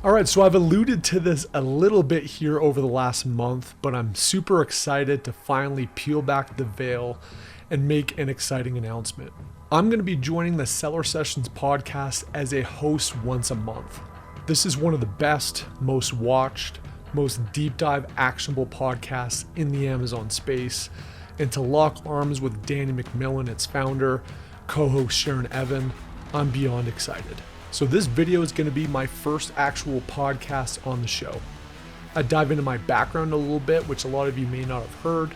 All right, so I've alluded to this a little bit here over the last month, but I'm super excited to finally peel back the veil and make an exciting announcement. I'm going to be joining the Seller Sessions podcast as a host once a month. This is one of the best, most watched, most deep dive actionable podcasts in the Amazon space. And to lock arms with Danny McMillan, its founder, co-host Sharon Evan, I'm beyond excited. So this video is going to be my first actual podcast on the show. I dive into my background a little bit, which a lot of you may not have heard.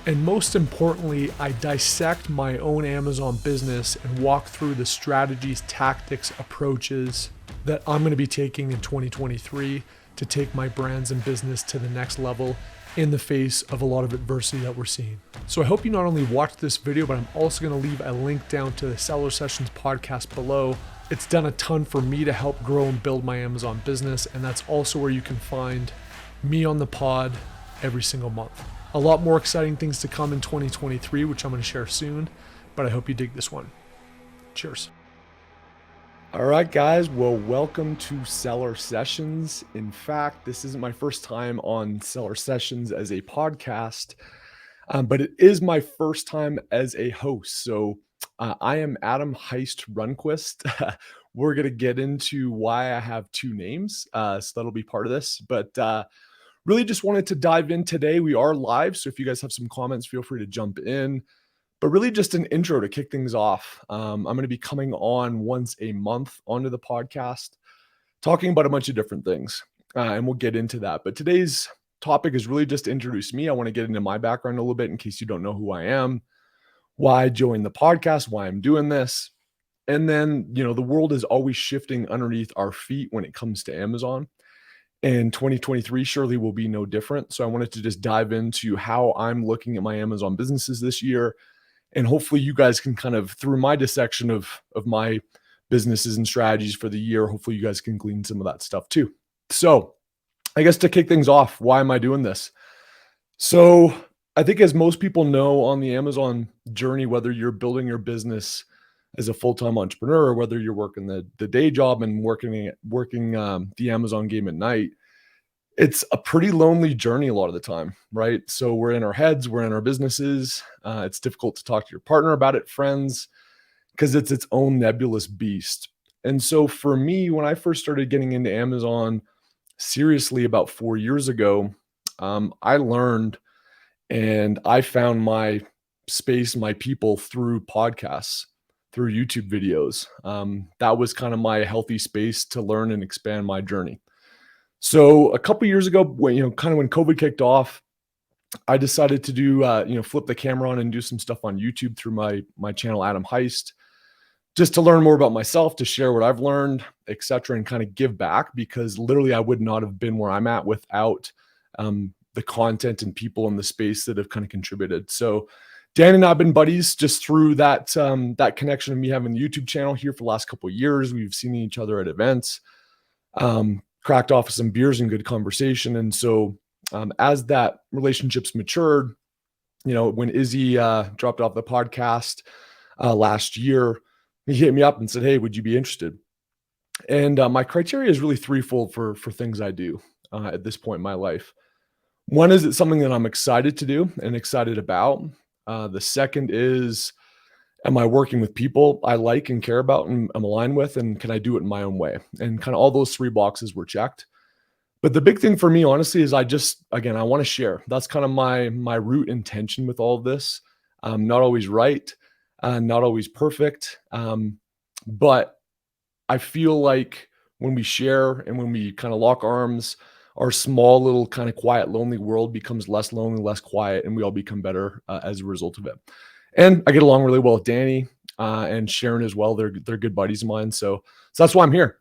And most importantly, I dissect my own Amazon business and walk through the strategies, tactics, approaches that I'm going to be taking in 2023 to take my brands and business to the next level in the face of a lot of adversity that we're seeing. So I hope you not only watch this video, but I'm also going to leave a link down to the Seller Sessions podcast below. It's done a ton for me to help grow and build my Amazon business, and that's also where you can find me on the pod every single month. A lot more exciting things to come in 2023, which I'm going to share soon, but I hope you dig this one. Cheers. All right, guys. Well, welcome to Seller Sessions. In fact, this isn't my first time on Seller Sessions as a podcast, but it is my first time as a host. So I am Adam Heist Runquist. We're going to get into why I have two names. So that'll be part of this. But really just wanted to dive in today. We are live. So if you guys have some comments, feel free to jump in. But really just an intro to kick things off. I'm going to be coming on once a month onto the podcast, talking about a bunch of different things. And we'll get into that. But today's topic is really just to introduce me. I want to get into my background a little bit in case you don't know who I am, why I joined the podcast, why I'm doing this. And then, the world is always shifting underneath our feet when it comes to Amazon. And 2023 surely will be no different. So I wanted to just dive into how I'm looking at my Amazon businesses this year. And hopefully you guys can kind of, through my dissection of my businesses and strategies for the year, hopefully you guys can glean some of that stuff too. So I guess to kick things off, why am I doing this? So I think as most people know on the Amazon journey, whether you're building your business as a full-time entrepreneur, or whether you're working the day job and working the Amazon game at night, it's a pretty lonely journey a lot of the time, right? So we're in our heads, we're in our businesses. It's difficult to talk to your partner about it, friends, because it's its own nebulous beast. And so for me, when I first started getting into Amazon seriously about 4 years ago, I learned and I found my space, my people through podcasts, through YouTube videos. That was kind of my healthy space to learn and expand my journey. So a couple years ago, when COVID kicked off, I decided to do flip the camera on and do some stuff on YouTube through my channel Adam Heist, just to learn more about myself, to share what I've learned, etc., and kind of give back, because literally I would not have been where I'm at without the content and people in the space that have kind of contributed. So Dan and I have been buddies just through that connection of me having the YouTube channel here for the last couple of years. We've seen each other at events, cracked off some beers and good conversation. And so as that relationship's matured, when Izzy dropped off the podcast last year, he hit me up and said, "Hey, would you be interested?" And my criteria is really threefold for things I do at this point in my life. One is it's something that I'm excited to do and excited about. The second is, am I working with people I like and care about and I'm aligned with, and can I do it in my own way? And kind of all those three boxes were checked. But the big thing for me, honestly, is I want to share. That's kind of my root intention with all of this. Not always right, not always perfect. But I feel like when we share and when we kind of lock arms, our small little kind of quiet, lonely world becomes less lonely, less quiet, and we all become better as a result of it. And I get along really well with Danny and Sharon as well. They're good buddies of mine. So that's why I'm here.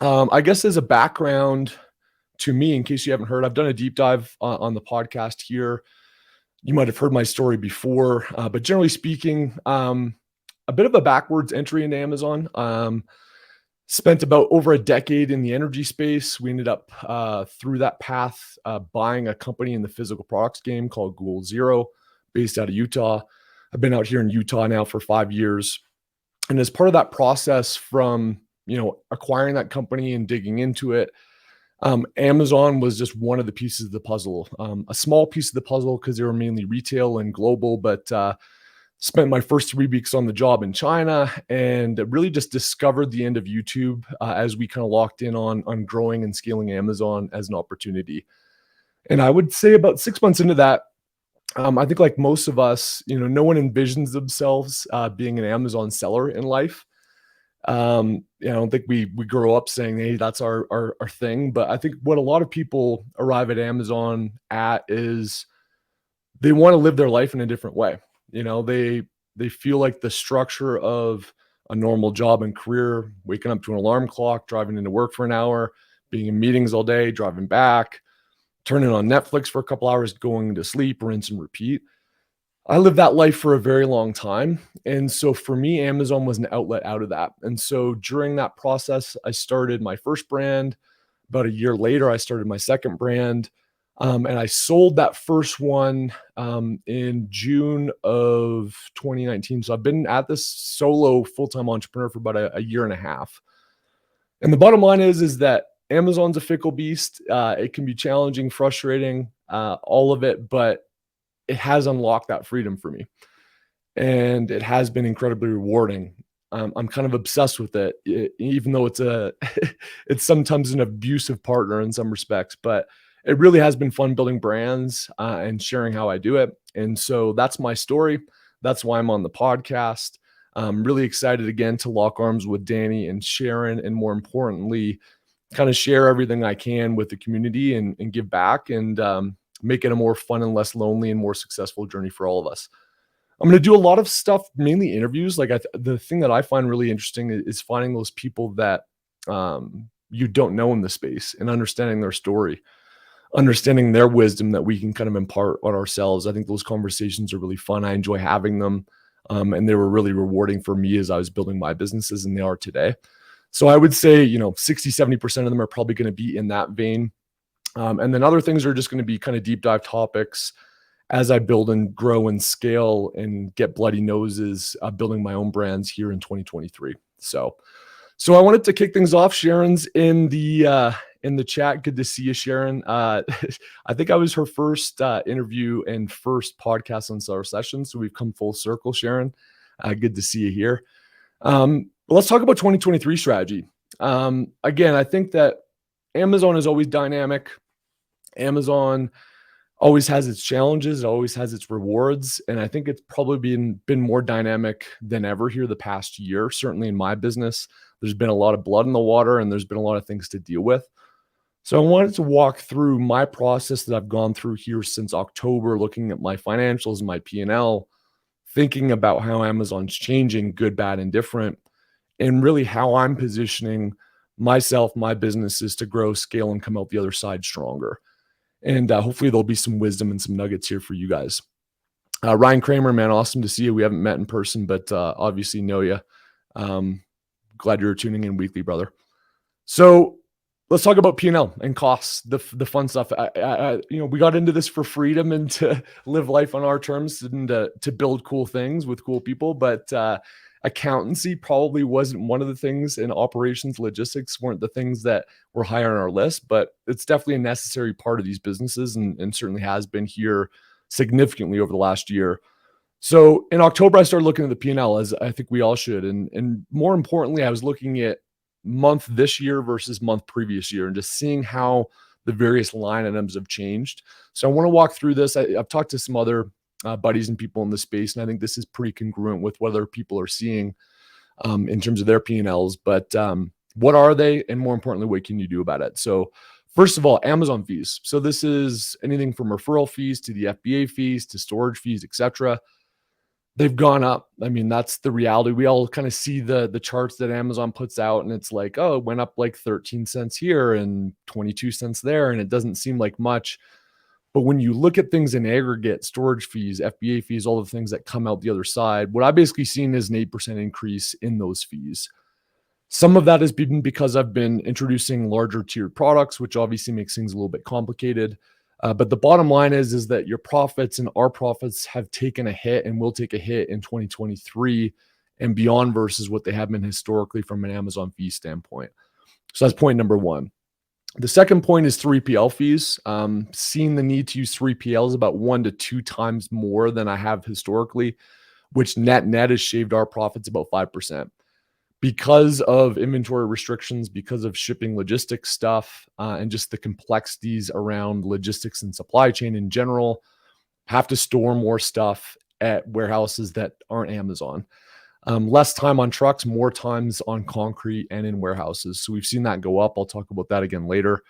I guess as a background to me, in case you haven't heard, I've done a deep dive on the podcast here. You might have heard my story before, but generally speaking, a bit of a backwards entry into Amazon. Spent about over a decade in the energy space. We ended up through that path buying a company in the physical products game called Goal Zero, based out of Utah. I've been out here in Utah now for 5 years. And as part of that process from, acquiring that company and digging into it, Amazon was just one of the pieces of the puzzle, a small piece of the puzzle because they were mainly retail and global, but spent my first 3 weeks on the job in China and really just discovered the end of YouTube as we kind of locked in on growing and scaling Amazon as an opportunity. And I would say about 6 months into that, I think like most of us, no one envisions themselves being an Amazon seller in life. I don't think we grow up saying, "Hey, that's our thing." But I think what a lot of people arrive at Amazon at is they want to live their life in a different way. They feel like the structure of a normal job and career, waking up to an alarm clock, driving into work for an hour, being in meetings all day, driving back, turning on Netflix for a couple hours, going to sleep, rinse and repeat. I lived that life for a very long time. And so for me, Amazon was an outlet out of that. And so during that process, I started my first brand. About a year later, I started my second brand. And I sold that first one in June of 2019. So I've been at this solo full-time entrepreneur for about a year and a half. And the bottom line is that Amazon's a fickle beast. It can be challenging, frustrating, all of it, but it has unlocked that freedom for me. And it has been incredibly rewarding. I'm kind of obsessed with it, even though it's sometimes an abusive partner in some respects, but it really has been fun building brands and sharing how I do it. And so that's my story. That's why I'm on the podcast. I'm really excited again to lock arms with Danny and Sharon, and more importantly, kind of share everything I can with the community and give back and make it a more fun and less lonely and more successful journey for all of us. I'm going to do a lot of stuff, mainly interviews. Like the thing that I find really interesting is finding those people that you don't know in the space and understanding their story, understanding their wisdom that we can kind of impart on ourselves. I think those conversations are really fun. I enjoy having them. And they were really rewarding for me as I was building my businesses, and they are today. So I would say, 60, 70% of them are probably going to be in that vein. And then other things are just going to be kind of deep dive topics as I build and grow and scale and get bloody noses, building my own brands here in 2023. So I wanted to kick things off. Sharon's in the chat. Good to see you, Sharon. I think I was her first interview and first podcast on Seller Sessions. So we've come full circle, Sharon. Good to see you here. Let's talk about 2023 strategy. Again, I think that Amazon is always dynamic. Amazon always has its challenges. It always has its rewards. And I think it's probably been more dynamic than ever here the past year. Certainly in my business, there's been a lot of blood in the water and there's been a lot of things to deal with. So I wanted to walk through my process that I've gone through here since October, looking at my financials and my P&L, thinking about how Amazon's changing, good, bad, and different, and really how I'm positioning myself, my businesses to grow, scale, and come out the other side stronger. And hopefully there'll be some wisdom and some nuggets here for you guys. Ryan Kramer, man, awesome to see you. We haven't met in person, but obviously know you. Glad you're tuning in weekly, brother. So let's talk about P&L and costs, the fun stuff. We got into this for freedom and to live life on our terms and to build cool things with cool people. But accountancy probably wasn't one of the things, and operations, logistics weren't the things that were high on our list, but it's definitely a necessary part of these businesses and certainly has been here significantly over the last year. So in October, I started looking at the P&L, as I think we all should. And more importantly, I was looking at month this year versus month previous year and just seeing how the various line items have changed. So I want to walk through this. I've talked to some other buddies and people in the space, and I think this is pretty congruent with what other people are seeing in terms of their P&Ls. But what are they? And more importantly, what can you do about it? So first of all, Amazon fees. So this is anything from referral fees to the FBA fees to storage fees, etc. They've gone up. I mean, that's the reality. We all kind of see the charts that Amazon puts out, and it's like, oh, it went up like 13 cents here and 22 cents there, and it doesn't seem like much. But when you look at things in aggregate, storage fees, FBA fees, all the things that come out the other side, what I've basically seen is an 8% increase in those fees. Some of that has been because I've been introducing larger tiered products, which obviously makes things a little bit complicated. But the bottom line is that your profits and our profits have taken a hit and will take a hit in 2023 and beyond versus what they have been historically from an Amazon fee standpoint. So that's point number one. The second point is 3PL fees. Seeing the need to use 3PLs about 1 to 2 times more than I have historically, which net has shaved our profits about 5% because of inventory restrictions, because of shipping logistics stuff, and just the complexities around logistics and supply chain in general. Have to store more stuff at warehouses that aren't Amazon. Less time on trucks, more times on concrete and in warehouses. So we've seen that go up. I'll talk about that again later.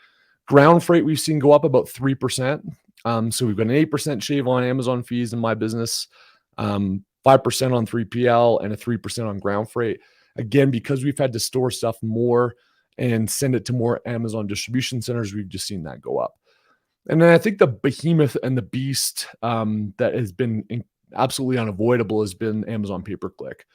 Ground freight we've seen go up about 3%. So we've got an 8% shave on Amazon fees in my business, 5% on 3PL, and a 3% on ground freight. Again, because we've had to store stuff more and send it to more Amazon distribution centers, we've just seen that go up. And then I think the behemoth and the beast that has been absolutely unavoidable has been Amazon pay-per-click.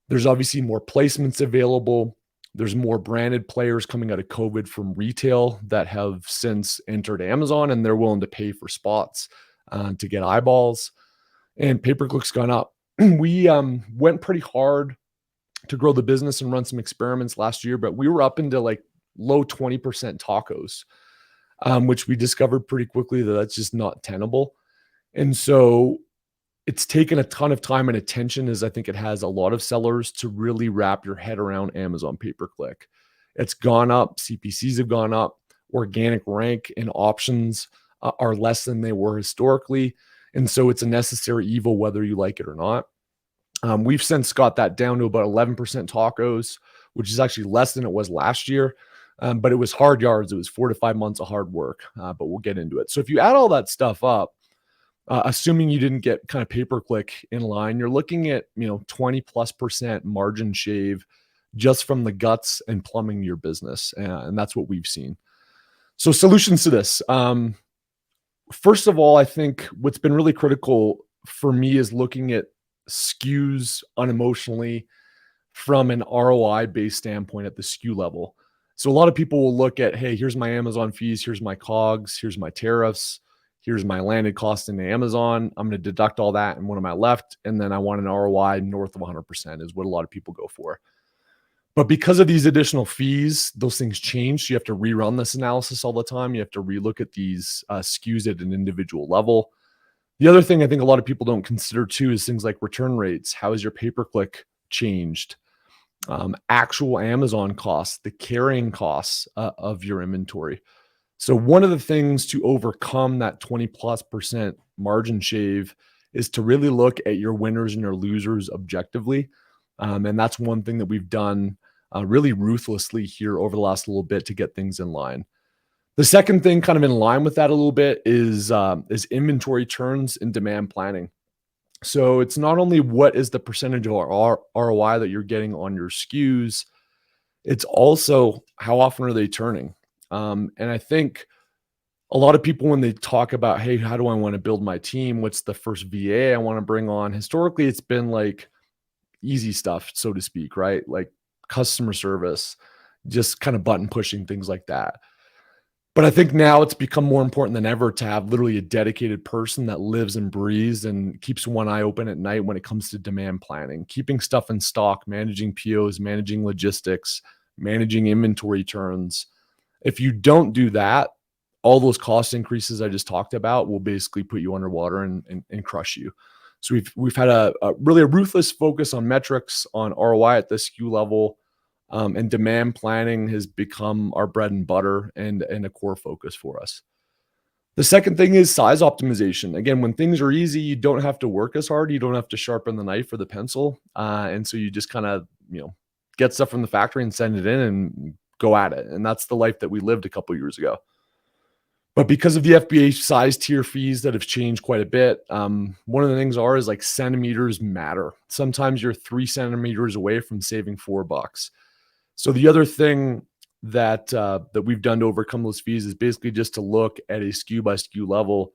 There's obviously more placements available. There's more branded players coming out of COVID from retail that have since entered Amazon, and they're willing to pay for spots to get eyeballs. And pay-per-click's gone up. We went pretty hard to grow the business and run some experiments last year, but we were up into like low 20% tacos, which we discovered pretty quickly that that's just not tenable. And so it's taken a ton of time and attention, as I think it has a lot of sellers, to really wrap your head around Amazon pay-per-click. It's gone up. CPCs have gone up. Organic rank and options are less than they were historically. And so it's a necessary evil, whether you like it or not. We've since got that down to about 11% tacos, which is actually less than it was last year. But it was hard yards. It was 4 to 5 months of hard work, but we'll get into it. So if you add all that stuff up, assuming you didn't get kind of pay-per-click in line, you're looking at, 20+% margin shave just from the guts and plumbing your business. And that's what we've seen. So solutions to this. First of all, I think what's been really critical for me is looking at SKUs unemotionally from an ROI-based standpoint at the SKU level. So a lot of people will look at, hey, here's my Amazon fees, here's my COGS, here's my tariffs, here's my landed cost into Amazon. I'm going to deduct all that, and what am I left? And then I want an ROI north of 100% is what a lot of people go for. But because of these additional fees, those things change. So you have to rerun this analysis all the time. You have to relook at these SKUs at an individual level. The other thing I think a lot of people don't consider too is things like return rates. How has your pay-per-click changed? Actual Amazon costs, the carrying costs of your inventory. So one of the things to overcome that 20+% margin shave is to really look at your winners and your losers objectively. And that's one thing that we've done really ruthlessly here over the last little bit to get things in line. The second thing kind of in line with that a little bit is inventory turns and demand planning. So it's not only what is the percentage of ROI that you're getting on your SKUs, it's also how often are they turning. And I think a lot of people, when they talk about, hey, how do I want to build my team? What's the first VA I want to bring on? Historically, it's been like easy stuff, so to speak, right? Like customer service, just kind of button pushing, things like that. But I think now it's become more important than ever to have literally a dedicated person that lives and breathes and keeps one eye open at night when it comes to demand planning, keeping stuff in stock, managing POs, managing logistics, managing inventory turns. If you don't do that, all those cost increases I just talked about will basically put you underwater and crush you. So we've had a really ruthless focus on metrics, on ROI at the SKU level, and demand planning has become our bread and butter and a core focus for us. The second thing is size optimization. Again, when things are easy, you don't have to work as hard. You don't have to sharpen the knife or the pencil. And so you just kind of, get stuff from the factory and send it in and go at it. And that's the life that we lived a couple years ago. But because of the FBA size tier fees that have changed quite a bit, one of the things is like centimeters matter. Sometimes you're 3 centimeters away from saving $4. So the other thing that we've done to overcome those fees is basically just to look at a SKU by SKU level,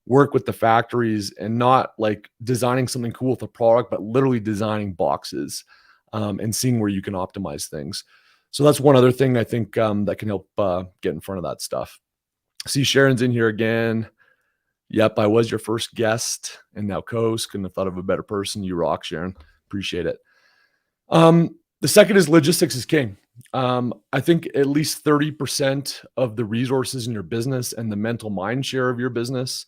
work with the factories, and not like designing something cool with a product, but literally designing boxes and seeing where you can optimize things. So that's one other thing I think that can help get in front of that stuff. See, Sharon's in here again. Yep, I was your first guest and now co-host. Couldn't have thought of a better person. You rock, Sharon. Appreciate it. The second is logistics is king. I think at least 30% of the resources in your business and the mental mind share of your business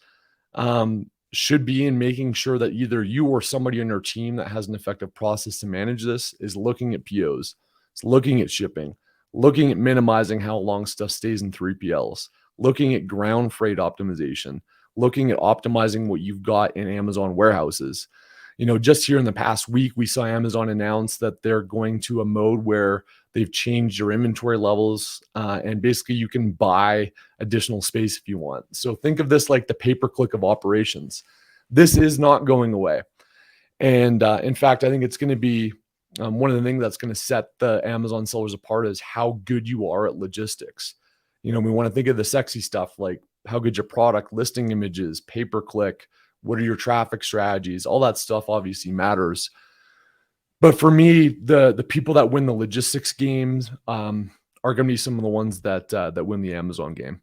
should be in making sure that either you or somebody on your team that has an effective process to manage this is looking at POs, it's looking at shipping, looking at minimizing how long stuff stays in 3PLs, looking at ground freight optimization, looking at optimizing what you've got in Amazon warehouses. Just here in the past week, we saw Amazon announce that they're going to a mode where they've changed your inventory levels, and basically you can buy additional space if you want. So think of this like the pay-per-click of operations. This is not going away. And in fact, I think it's going to be one of the things that's going to set the Amazon sellers apart is how good you are at logistics. We want to think of the sexy stuff like how good your product, listing images, pay-per-click, what are your traffic strategies, all that stuff obviously matters. But for me, the people that win the logistics games are going to be some of the ones that win the Amazon game.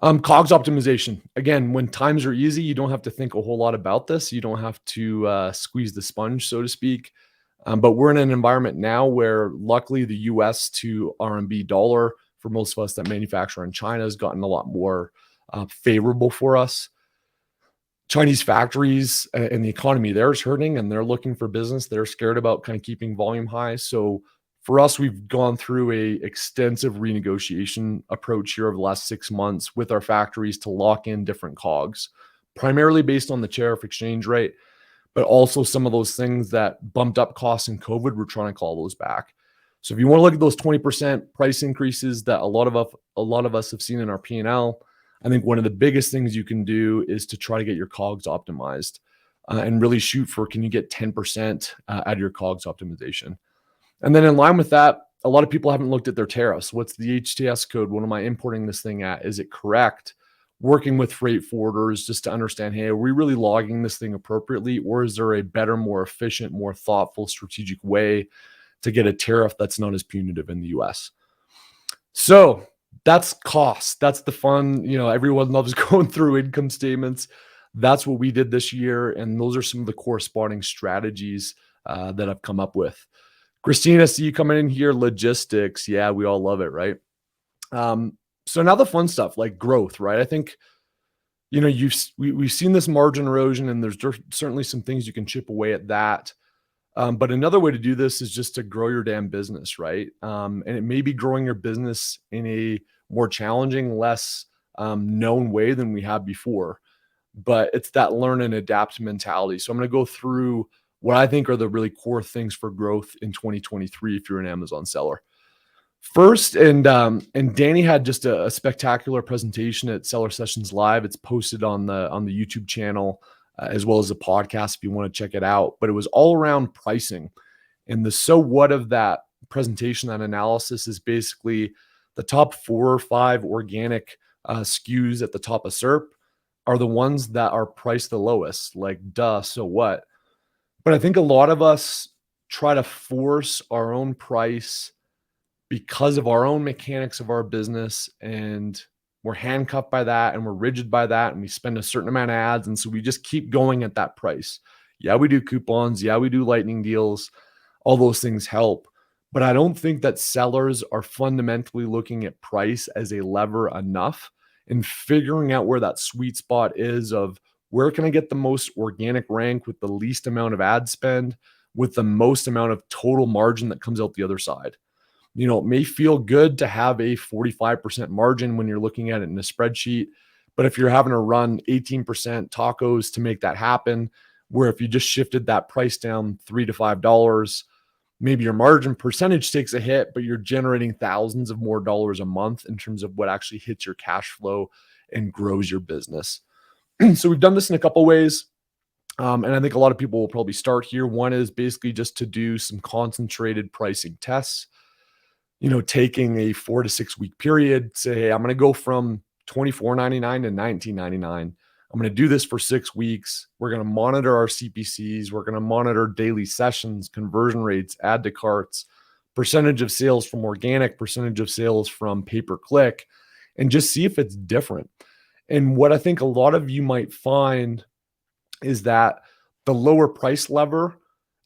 COGS optimization. Again, when times are easy, you don't have to think a whole lot about this. You don't have to squeeze the sponge, so to speak. But we're in an environment now where luckily the US to RMB dollar for most of us that manufacture in China has gotten a lot more favorable for us. Chinese factories and the economy there is hurting and they're looking for business. They're scared about kind of keeping volume high. So for us, we've gone through a extensive renegotiation approach here over the last 6 months with our factories to lock in different COGS, primarily based on the tariff exchange rate, but also some of those things that bumped up costs in COVID, we're trying to call those back. So if you want to look at those 20% price increases that a lot of us have seen in our P&L, I think one of the biggest things you can do is to try to get your COGS optimized and really shoot for, can you get 10% out of your COGS optimization? And then in line with that, a lot of people haven't looked at their tariffs. What's the HTS code? What am I importing this thing at? Is it correct? Working with freight forwarders just to understand, hey, are we really logging this thing appropriately? Or is there a better, more efficient, more thoughtful, strategic way to get a tariff that's not as punitive in the US? So that's cost. That's the fun. Everyone loves going through income statements. That's what we did this year. And those are some of the corresponding strategies that I've come up with. Christina, see you coming in here. Logistics. Yeah, we all love it, right? So now the fun stuff like growth, right? I think, we've seen this margin erosion and there's certainly some things you can chip away at that. But another way to do this is just to grow your damn business, right? And it may be growing your business in a more challenging, less known way than we have before. But it's that learn and adapt mentality. So I'm going to go through what I think are the really core things for growth in 2023 if you're an Amazon seller. First, and Danny had just a spectacular presentation at Seller Sessions Live. It's posted on the YouTube channel. As well as a podcast if you want to check it out. But it was all around pricing. And the so what of that presentation, that analysis is basically the top 4 or 5 organic SKUs at the top of SERP are the ones that are priced the lowest. Like, duh, so what? But I think a lot of us try to force our own price because of our own mechanics of our business, and we're handcuffed by that and we're rigid by that, and we spend a certain amount of ads. And so we just keep going at that price. Yeah, we do coupons. Yeah, we do lightning deals. All those things help. But I don't think that sellers are fundamentally looking at price as a lever enough and figuring out where that sweet spot is of where can I get the most organic rank with the least amount of ad spend with the most amount of total margin that comes out the other side. It may feel good to have a 45% margin when you're looking at it in a spreadsheet, but if you're having to run 18% tacos to make that happen, where if you just shifted that price down $3 to $5, maybe your margin percentage takes a hit, but you're generating thousands of more dollars a month in terms of what actually hits your cash flow and grows your business. So we've done this in a couple ways. And I think a lot of people will probably start here. One is basically just to do some concentrated pricing tests. Taking a 4 to 6 week period, say, hey, I'm going to go from $24.99 to $19.99. I'm going to do this for 6 weeks. We're going to monitor our CPCs. We're going to monitor daily sessions, conversion rates, add to carts, percentage of sales from organic, percentage of sales from pay-per-click, and just see if it's different. And what I think a lot of you might find is that the lower price lever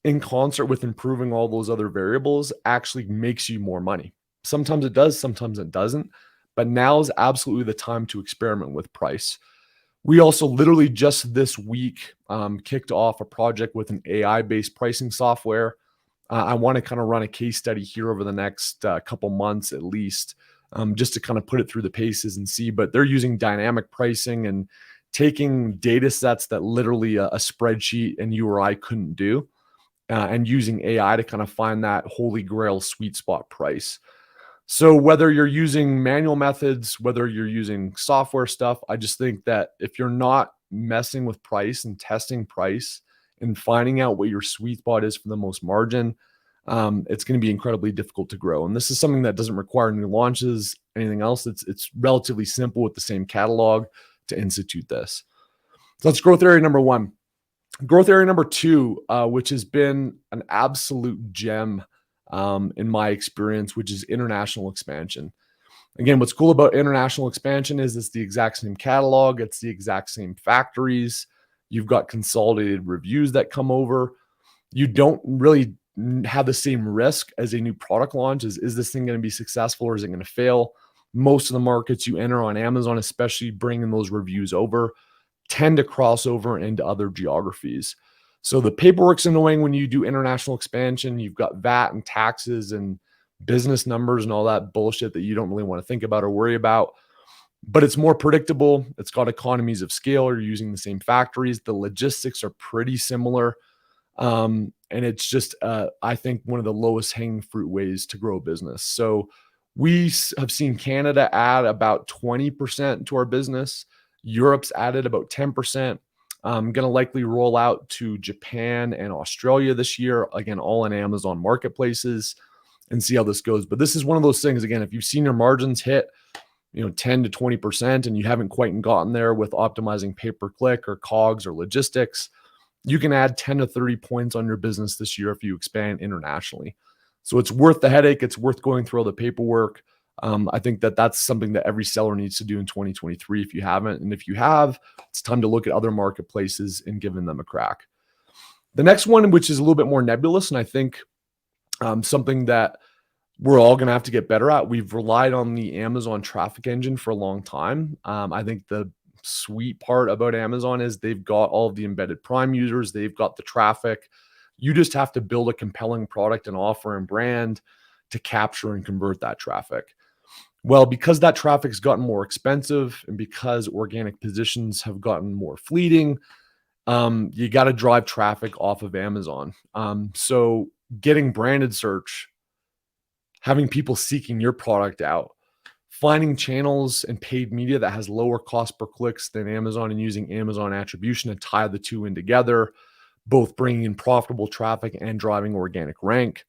in concert with improving all those other variables actually makes you more money. Sometimes it does, sometimes it doesn't. But now is absolutely the time to experiment with price. We also literally just this week kicked off a project with an AI-based pricing software. I want to kind of run a case study here over the next couple months at least, just to kind of put it through the paces and see. But they're using dynamic pricing and taking data sets that literally a spreadsheet and you or I couldn't do, and using AI to kind of find that holy grail sweet spot price. So whether you're using manual methods, whether you're using software stuff, I just think that if you're not messing with price and testing price and finding out what your sweet spot is for the most margin, it's going to be incredibly difficult to grow. And this is something that doesn't require new launches, anything else. It's relatively simple with the same catalog to institute this. So that's growth area number one. Growth area number two, which has been an absolute gem in my experience, which is international expansion. Again, what's cool about international expansion is it's the exact same catalog, it's the exact same factories. You've got consolidated reviews that come over. You don't really have the same risk as a new product launch. Is this thing going to be successful or is it going to fail? Most of the markets you enter on Amazon, especially bringing those reviews over, tend to cross over into other geographies. So the paperwork's annoying when you do international expansion. You've got VAT and taxes and business numbers and all that bullshit that you don't really want to think about or worry about. But it's more predictable. It's got economies of scale. You're using the same factories. The logistics are pretty similar. And it's just, I think, one of the lowest hanging fruit ways to grow a business. So we have seen Canada add about 20% to our business. Europe's added about 10%. I'm going to likely roll out to Japan and Australia this year, again, all in Amazon marketplaces, and see how this goes. But this is one of those things, again, if you've seen your margins hit, 10 to 20% and you haven't quite gotten there with optimizing pay-per-click or COGS or logistics, you can add 10 to 30 points on your business this year if you expand internationally. So it's worth the headache. It's worth going through all the paperwork. I think that that's something that every seller needs to do in 2023 if you haven't. And if you have, it's time to look at other marketplaces and giving them a crack. The next one, which is a little bit more nebulous, and I think something that we're all going to have to get better at. We've relied on the Amazon traffic engine for a long time. I think the sweet part about Amazon is they've got all of the embedded Prime users. They've got the traffic. You just have to build a compelling product and offer and brand to capture and convert that traffic. Well, because that traffic's gotten more expensive and because organic positions have gotten more fleeting, you got to drive traffic off of Amazon. So getting branded search, having people seeking your product out, finding channels and paid media that has lower cost per clicks than Amazon and using Amazon attribution to tie the two in together, both bringing in profitable traffic and driving organic rank.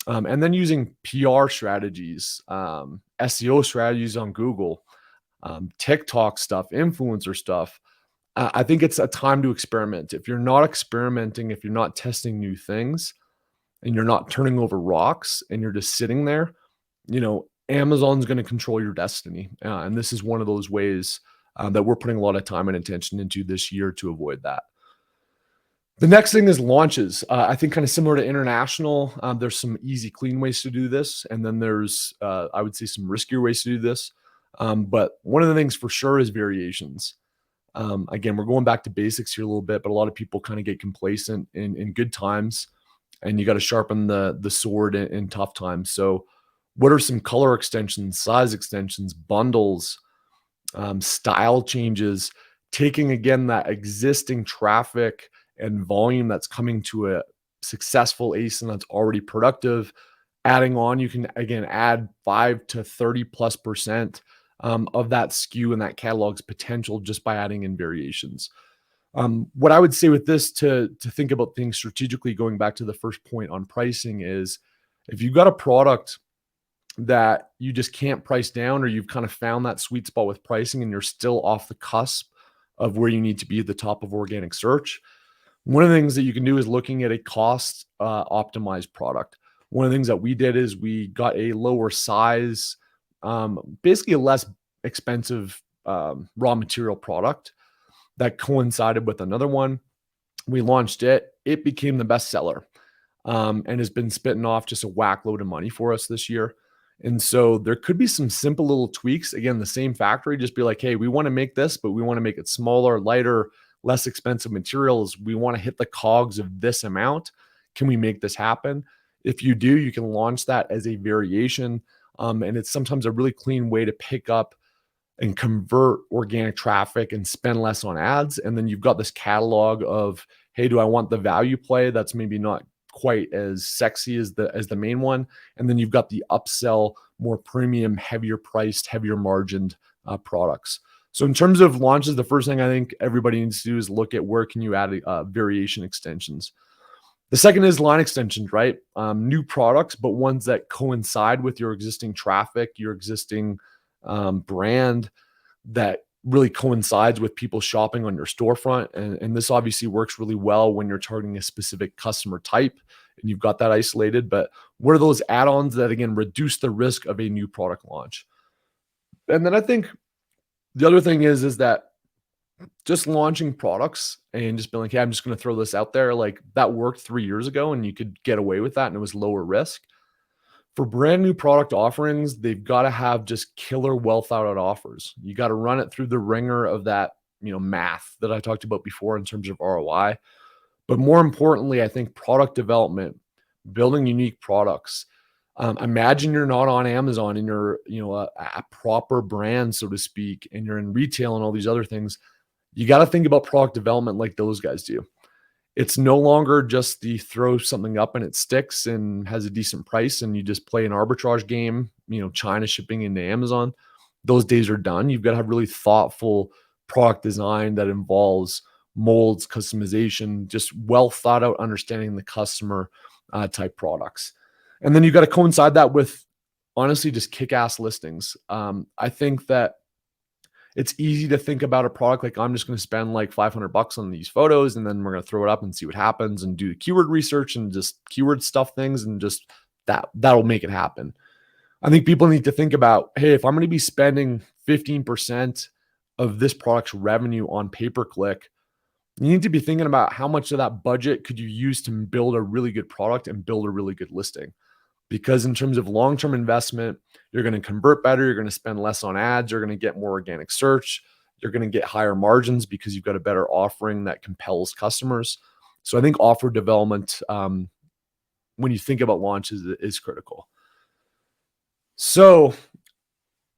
And then using PR strategies, SEO strategies on Google, TikTok stuff, influencer stuff. I think it's a time to experiment. If you're not experimenting, if you're not testing new things and you're not turning over rocks and you're just sitting there, Amazon's going to control your destiny. And this is one of those ways that we're putting a lot of time and attention into this year to avoid that. The next thing is launches. I think kind of similar to international, there's some easy, clean ways to do this. And then there's, I would say, some riskier ways to do this. But one of the things for sure is variations. Again, we're going back to basics here a little bit, but a lot of people kind of get complacent in good times, and you got to sharpen the sword in tough times. So what are some color extensions, size extensions, bundles, style changes, taking, again, that existing traffic and volume that's coming to a successful ASIN that's already productive, adding on, you can, again, add 5 to 30+% of that SKU and that catalog's potential just by adding in variations. What I would say with this to think about things strategically, going back to the first point on pricing, is if you've got a product that you just can't price down, or you've kind of found that sweet spot with pricing and you're still off the cusp of where you need to be at the top of organic search, one of the things that you can do is looking at a cost optimized product. One of the things that we did is we got a lower size, basically a less expensive raw material product that coincided with another one. We launched it. It became the best seller. and has been spitting off just a whack load of money for us this year. And so there could be some simple little tweaks. Again, the same factory, just be like, hey, we want to make this, but we want to make it smaller, lighter, less expensive materials. We want to hit the cogs of this amount. Can we make this happen? If you do, you can launch that as a variation. And it's sometimes a really clean way to pick up and convert organic traffic and spend less on ads. And then you've got this catalog of, hey, do I want the value play that's maybe not quite as sexy as the main one? And then you've got the upsell, more premium, heavier priced, heavier margined products. So in terms of launches, the first thing I think everybody needs to do is look at where can you add variation extensions. The second is line extensions, right? New products, but ones that coincide with your existing traffic, your existing brand, that really coincides with people shopping on your storefront. And this obviously works really well when you're targeting a specific customer type and you've got that isolated. But what are those add-ons that, again, reduce the risk of a new product launch? And then I think the other thing is that just launching products and just being like, hey, I'm just going to throw this out there. Like that worked 3 years ago and you could get away with that and it was lower risk. For brand new product offerings, they've got to have just killer, well thought out offers. You got to run it through the ringer of that, math that I talked about before in terms of ROI. But more importantly, I think product development, building unique products. Imagine you're not on Amazon and you're, a proper brand, so to speak, and you're in retail and all these other things. You got to think about product development like those guys do. It's no longer just the throw something up and it sticks and has a decent price and you just play an arbitrage game, China shipping into Amazon. Those days are done. You've got to have really thoughtful product design that involves molds, customization, just well thought out understanding the customer type products. And then you've got to coincide that with, honestly, just kick-ass listings. I think that it's easy to think about a product like I'm just going to spend like $500 on these photos and then we're going to throw it up and see what happens and do keyword research and just keyword stuff things and just that'll make it happen. I think people need to think about, hey, if I'm going to be spending 15% of this product's revenue on pay-per-click, you need to be thinking about how much of that budget could you use to build a really good product and build a really good listing. Because in terms of long-term investment, you're going to convert better. You're going to spend less on ads. You're going to get more organic search. You're going to get higher margins because you've got a better offering that compels customers. So I think offer development, when you think about launches, is critical. So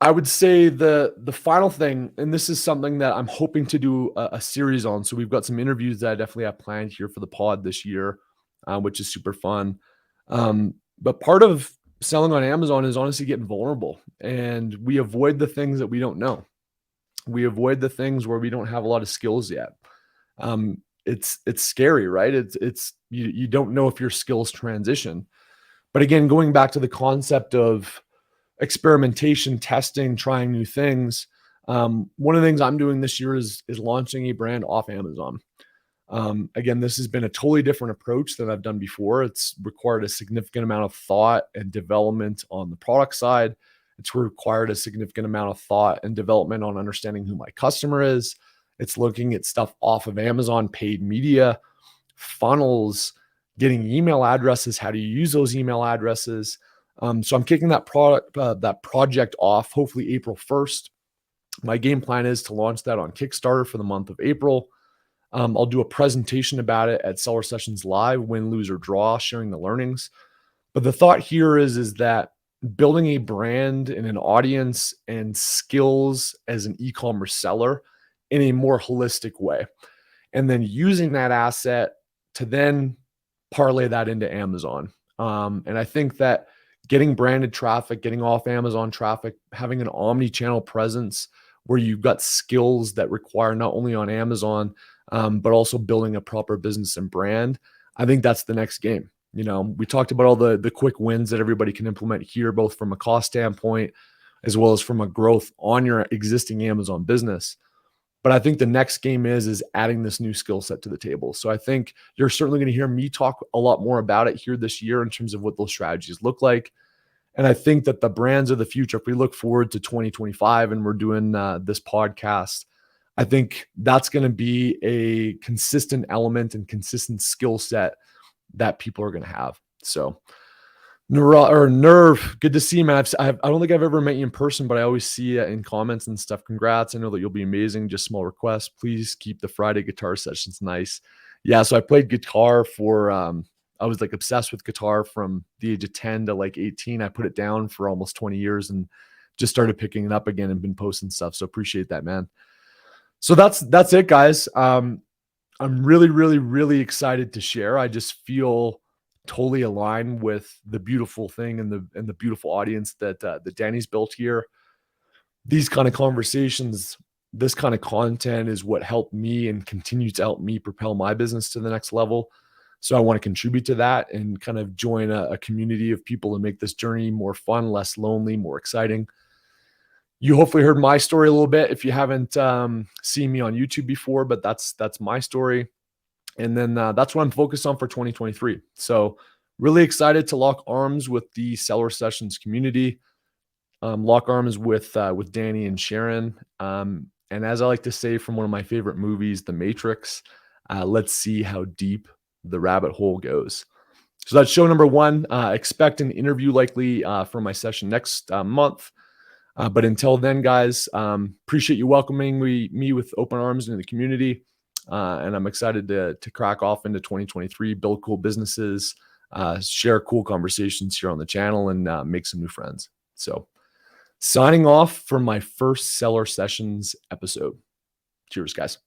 I would say the final thing, and this is something that I'm hoping to do a series on. So we've got some interviews that I definitely have planned here for the pod this year, which is super fun. But part of selling on Amazon is honestly getting vulnerable, and we avoid the things that we don't know. We avoid the things where we don't have a lot of skills yet. It's scary, right? It's you don't know if your skills transition. But again, going back to the concept of experimentation, testing, trying new things. One of the things I'm doing this year is launching a brand off Amazon. Again, this has been a totally different approach than I've done before. It's required a significant amount of thought and development on the product side. It's required a significant amount of thought and development on understanding who my customer is. It's looking at stuff off of Amazon, paid media, funnels, getting email addresses. How do you use those email addresses? So I'm kicking that project off, hopefully April 1st. My game plan is to launch that on Kickstarter for the month of April. I'll do a presentation about it at Seller Sessions Live, win, lose, or draw, sharing the learnings. But the thought here is that building a brand and an audience and skills as an e-commerce seller in a more holistic way, and then using that asset to then parlay that into Amazon. And I think that getting branded traffic, getting off Amazon traffic, having an omni-channel presence where you've got skills that require not only on Amazon, but also building a proper business and brand. I think that's the next game. We talked about all the quick wins that everybody can implement here, both from a cost standpoint, as well as from a growth on your existing Amazon business. But I think the next game is adding this new skill set to the table. So I think you're certainly going to hear me talk a lot more about it here this year in terms of what those strategies look like. And I think that the brands of the future, if we look forward to 2025 and we're doing this podcast, I think that's going to be a consistent element and consistent skill set that people are going to have. So Nerve, good to see you, man. I don't think I've ever met you in person, but I always see it in comments and stuff. Congrats. I know that you'll be amazing. Just small request. Please keep the Friday guitar sessions nice. Yeah. So I played guitar for, I was like obsessed with guitar from the age of 10 to like 18. I put it down for almost 20 years and just started picking it up again and been posting stuff. So appreciate that, man. So that's it, guys. I'm really, really, really excited to share. I just feel totally aligned with the beautiful thing and the beautiful audience that Danny's built here. These kind of conversations, this kind of content is what helped me and continues to help me propel my business to the next level. So I want to contribute to that and kind of join a community of people to make this journey more fun, less lonely, more exciting. You hopefully heard my story a little bit if you haven't seen me on YouTube before, but that's my story. And then that's what I'm focused on for 2023. So really excited to lock arms with the Seller Sessions community, lock arms with Danny and Sharon. And as I like to say from one of my favorite movies, The Matrix, let's see how deep the rabbit hole goes. So that's show number 1. Expect an interview likely for my session next month. But until then, guys, appreciate you welcoming me with open arms into the community. And I'm excited to crack off into 2023, build cool businesses, share cool conversations here on the channel, and make some new friends. So signing off for my first Seller Sessions episode. Cheers, guys.